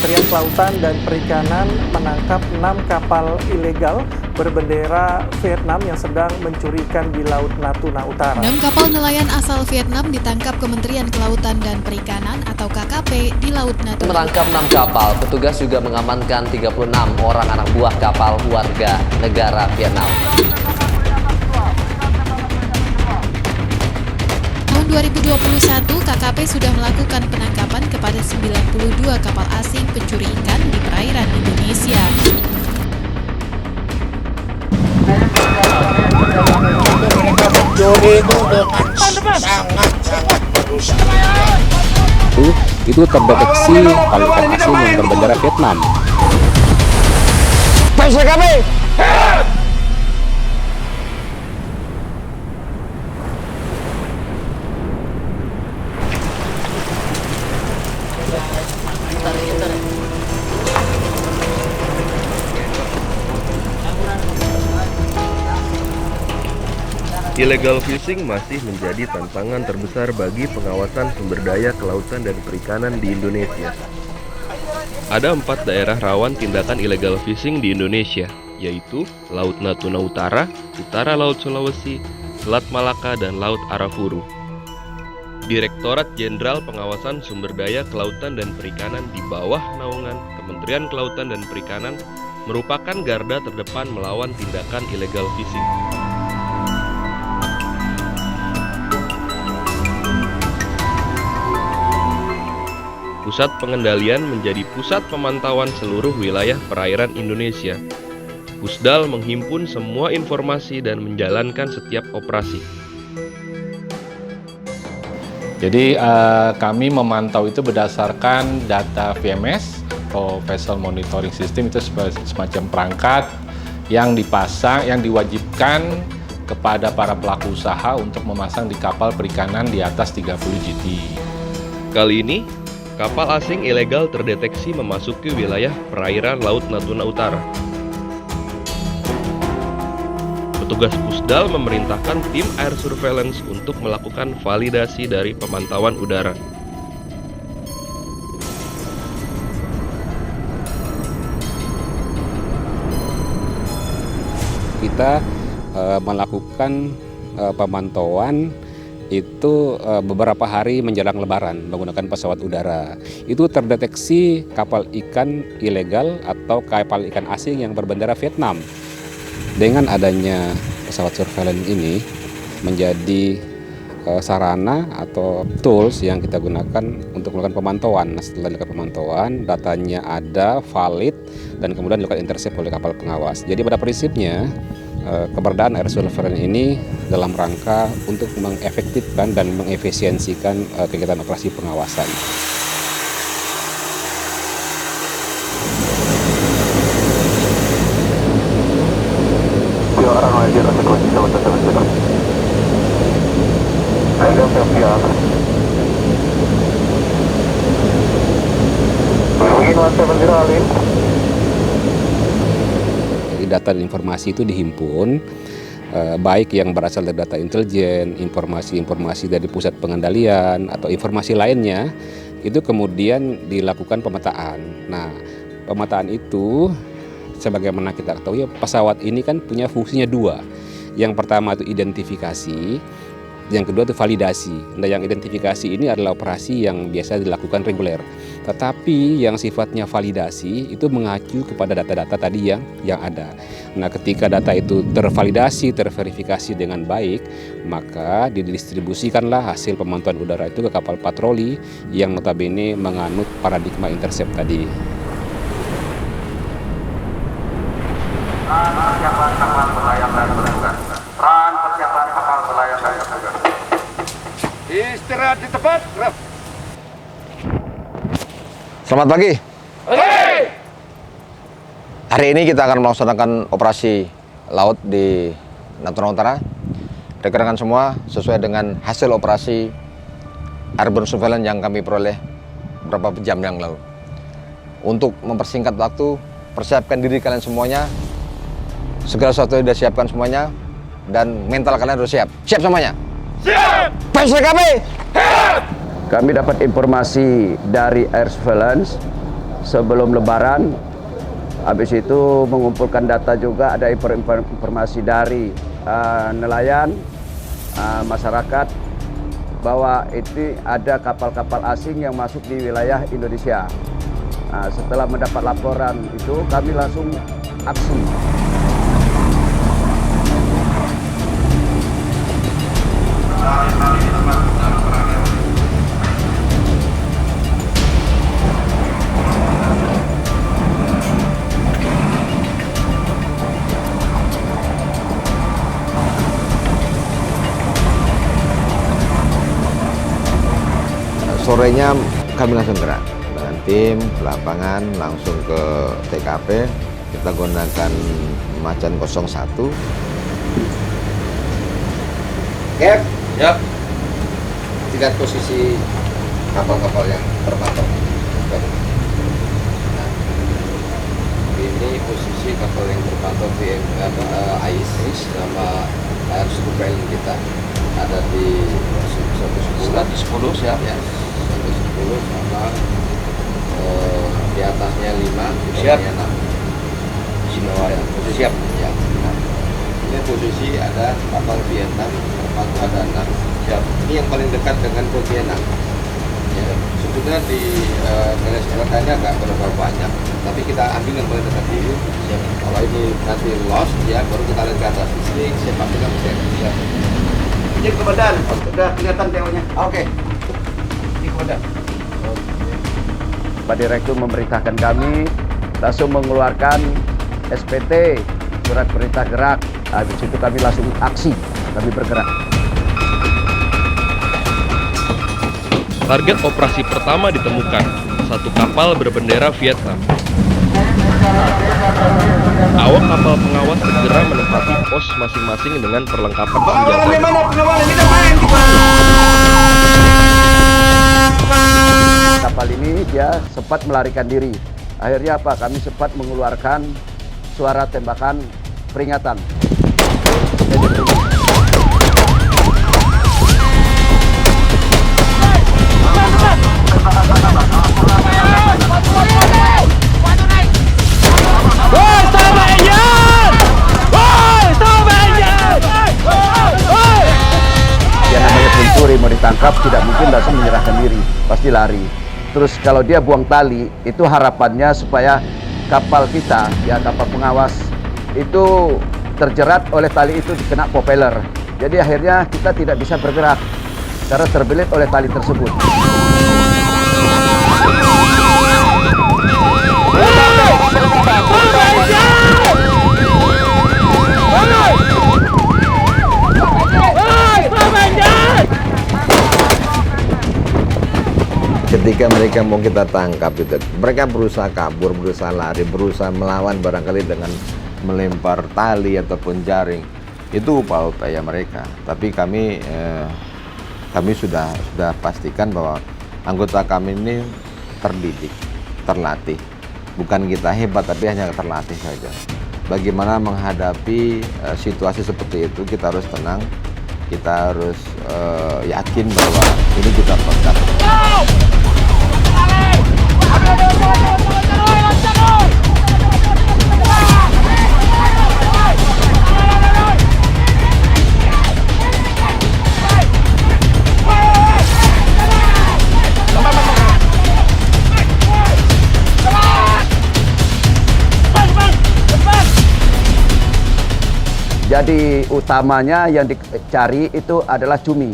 Kementerian Kelautan dan Perikanan menangkap 6 kapal ilegal berbendera Vietnam yang sedang mencuri ikan di Laut Natuna Utara. 6 kapal nelayan asal Vietnam ditangkap Kementerian Kelautan dan Perikanan atau KKP di Laut Natuna. Menangkap 6 kapal, petugas juga mengamankan 36 orang anak buah kapal warga negara Vietnam. Tahun 2021, KKP sudah melakukan penangkapan kepada 92 kapal asing pencuri ikan di perairan Indonesia. Itu terdeteksi kapal ikan asing yang berbendera Vietnam. PSKP! Illegal fishing masih menjadi tantangan terbesar bagi pengawasan sumber daya kelautan dan perikanan di Indonesia. Ada 4 daerah rawan tindakan illegal fishing di Indonesia, yaitu Laut Natuna Utara, Utara Laut Sulawesi, Selat Malaka, dan Laut Arafuru. Direktorat Jenderal Pengawasan Sumber Daya Kelautan dan Perikanan di bawah naungan Kementerian Kelautan dan Perikanan merupakan garda terdepan melawan tindakan illegal fishing. Pusat pengendalian menjadi pusat pemantauan seluruh wilayah perairan Indonesia. Pusdal menghimpun semua informasi dan menjalankan setiap operasi. Jadi kami memantau itu berdasarkan data VMS atau Vessel Monitoring System, itu semacam perangkat yang dipasang, yang diwajibkan kepada para pelaku usaha untuk memasang di kapal perikanan di atas 30 GT. Kali ini, kapal asing ilegal terdeteksi memasuki wilayah perairan Laut Natuna Utara. Petugas Pusdal memerintahkan tim air surveillance untuk melakukan validasi dari pemantauan udara. Kita melakukan pemantauan itu beberapa hari menjelang Lebaran menggunakan pesawat udara. Itu terdeteksi kapal ikan ilegal atau kapal ikan asing yang berbendera Vietnam. Dengan adanya pesawat surveillance ini menjadi sarana atau tools yang kita gunakan untuk melakukan pemantauan. Nah, setelah dilakukan pemantauan, datanya ada, valid, dan kemudian dilakukan intercept oleh kapal pengawas. Jadi pada prinsipnya keberadaan air surveillance ini dalam rangka untuk mengefektifkan dan mengefisiensikan kegiatan operasi pengawasan. Jadi data dan informasi itu dihimpun, baik yang berasal dari data intelijen, informasi-informasi dari pusat pengendalian, atau informasi lainnya, itu kemudian dilakukan pemetaan. Nah, pemetaan itu sebagaimana kita ketahui, pesawat ini kan punya fungsinya 2. Yang pertama itu identifikasi, yang kedua itu validasi. Nah, yang identifikasi ini adalah operasi yang biasa dilakukan reguler. Tetapi yang sifatnya validasi itu mengacu kepada data-data tadi yang ada. Nah, ketika data itu tervalidasi, terverifikasi dengan baik, maka didistribusikanlah hasil pemantauan udara itu ke kapal patroli yang notabene menganut paradigma intercept tadi. Persiapan kapal berlayar dan bertugas. Persiapan kapal berlayar dan bertugas. Istirahat di tempat. Selamat pagi. Hari ini kita akan melaksanakan operasi laut di Natuna Utara. Rekan-rekan semua, sesuai dengan hasil operasi airborne surveillance yang kami peroleh beberapa jam yang lalu. Untuk mempersingkat waktu, persiapkan diri kalian semuanya. Segala sesuatu sudah siapkan semuanya, dan mental kalian harus siap. Siap semuanya? Siap! PSKP! Kami dapat informasi dari air surveillance sebelum Lebaran. Habis itu mengumpulkan data juga, ada informasi dari nelayan, masyarakat, bahwa ini ada kapal-kapal asing yang masuk di wilayah Indonesia. Setelah mendapat laporan itu, kami langsung aksi. Sorenya kami langsung gerak dengan tim ke lapangan, langsung ke TKP. Kita gunakan Macan 01. Cap, Yap. lihat posisi kapal-kapal yang terpantau. Nah, ini posisi kapal yang terpantau ISIS sama air surveillance kita ada di 110 siap ya, 110 sama di atasnya 5, siap 6. Di bawah ya, siap ya. Nah, ini posisi ada kapal Vietnam terpantau ada 6. Siap. Ini yang paling dekat dengan Pontianak. Ya, sebetulnya di garis selatan nggak berapa banyak, tapi kita ambil yang paling dekat dulu. Siap. Kalau ini nanti lost ya, baru kita lihat ke atas. Ini siap ambil siap. Ini ke badan, sudah kelihatan teonya. Oke. Ini ke badan. Pak Direktur memerintahkan kami langsung mengeluarkan SPT, surat perintah gerak. Habis itu kami langsung aksi, kami bergerak. Target operasi pertama ditemukan, satu kapal berbendera Vietnam. Awak kapal pengawas segera menempati pos masing-masing dengan perlengkapan senjata. Kapal ini dia sempat melarikan diri. Akhirnya apa? Kami sempat mengeluarkan suara tembakan peringatan. Yang namanya pencuri mau ditangkap tidak mungkin langsung menyerahkan diri, pasti lari. Terus kalau dia buang tali, itu harapannya supaya kapal kita, ya kapal pengawas, itu terjerat oleh tali itu kena propeller. Jadi akhirnya kita tidak bisa bergerak karena terbelit oleh tali tersebut. Ketika mereka mau kita tangkap itu, mereka berusaha kabur, berusaha lari, berusaha melawan barangkali dengan melempar tali ataupun jaring. Itu upaya mereka. Tapi kami sudah pastikan bahwa anggota kami ini terdidik, terlatih. Bukan kita hebat, tapi hanya terlatih saja. Bagaimana menghadapi situasi seperti itu, kita harus tenang, kita harus yakin bahwa ini kita tangkap. Jadi utamanya yang dicari itu adalah cumi,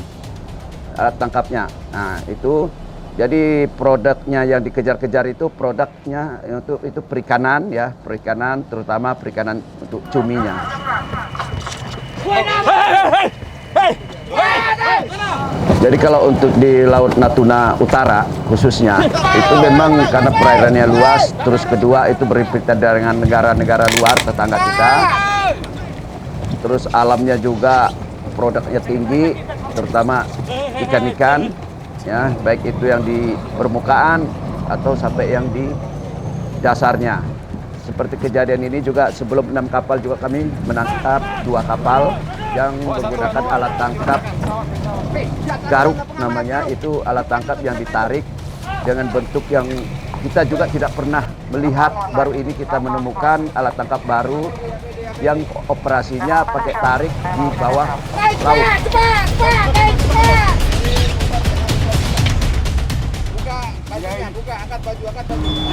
alat tangkapnya. Nah itu, jadi produknya yang dikejar-kejar itu produknya itu perikanan ya, perikanan terutama perikanan untuk cuminya. Jadi kalau untuk di Laut Natuna Utara khususnya itu memang karena perairannya luas, terus kedua itu berimplikasi dengan negara-negara luar tetangga kita. Terus alamnya juga produknya tinggi, terutama ikan-ikan, ya baik itu yang di permukaan atau sampai yang di dasarnya. Seperti kejadian ini juga sebelum 6 kapal juga kami menangkap 2 kapal yang menggunakan alat tangkap garuk namanya, itu alat tangkap yang ditarik dengan bentuk yang kita juga tidak pernah melihat, baru ini kita menemukan alat tangkap baru yang operasinya pakai tarik di bawah laut.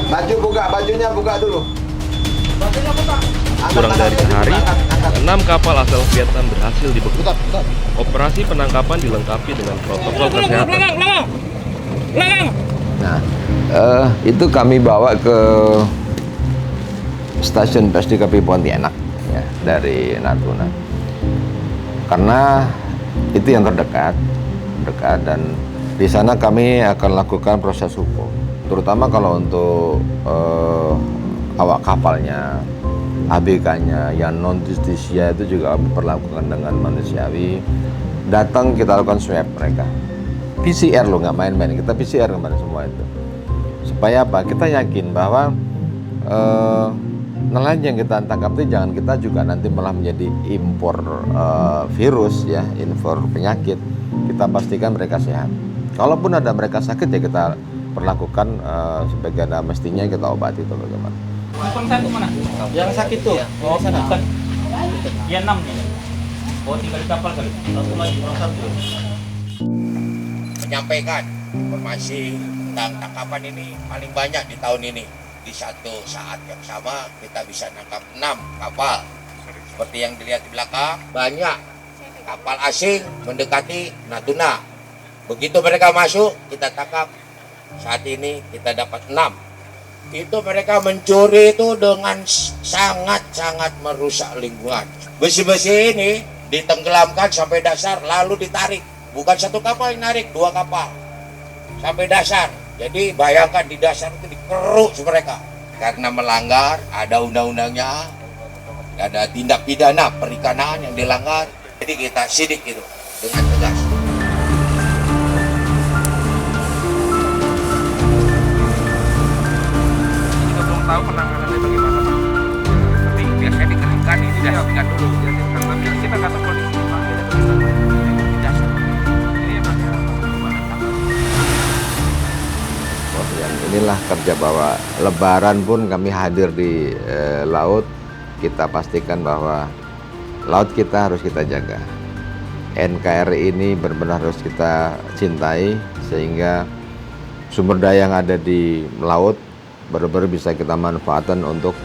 Baju buka, bajunya buka dulu. Kurang dari sehari, 6 kapal asal Vietnam berhasil dibekuk. Operasi penangkapan dilengkapi dengan protokol kesehatan. Nah, itu kami bawa ke stasiun PSDKP Pontianak ya, dari Natuna. Karena itu yang terdekat, dan di sana kami akan lakukan proses hukum. Terutama kalau untuk awak kapalnya, ABK-nya yang non justisia itu juga diperlakukan dengan manusiawi. Datang kita lakukan swab mereka. PCR lo, nggak main-main, kita PCR kemarin semua itu. Supaya apa? Kita yakin bahwa nelayan yang kita tangkap itu jangan kita juga nanti malah menjadi impor virus ya, impor penyakit. Kita pastikan mereka sehat. Kalaupun ada mereka sakit ya kita perlakukan sebagaimana mestinya, kita obati itu bagaimana. Satu mana? Yang sakit tuh. Oh, sana. Dia 6 nih. Oh, tinggal di kapal kali. Langsung lagi orang satu. Menyampaikan informasi tentang tangkapan ini paling banyak di tahun ini. Di satu saat yang sama kita bisa nangkap 6 kapal. Seperti yang dilihat di belakang, banyak kapal asing mendekati Natuna. Begitu mereka masuk, kita tangkap. Saat ini kita dapat 6. Itu mereka mencuri itu dengan sangat-sangat merusak lingkungan. Besi-besi ini ditenggelamkan sampai dasar lalu ditarik. Bukan satu kapal yang narik, 2 kapal sampai dasar. Jadi bayangkan di dasar itu dikeruk mereka. Karena melanggar, ada undang-undangnya, ada tindak pidana perikanan yang dilanggar. Jadi kita sidik itu dengan tegas. Kita belum tahu penanganannya bagaimana, Pak. Tapi biasanya dikeringkan, ini dikeringkan dulu. Tapi kita nggak tahu kondisi Pak. Di dasar. Jadi emang Inilah kerja bahwa Lebaran pun kami hadir di laut. Kita pastikan bahwa laut kita harus kita jaga. NKRI ini benar-benar harus kita cintai sehingga sumber daya yang ada di laut benar-benar bisa kita manfaatkan untuk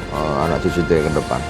anak cucu kita ke depan.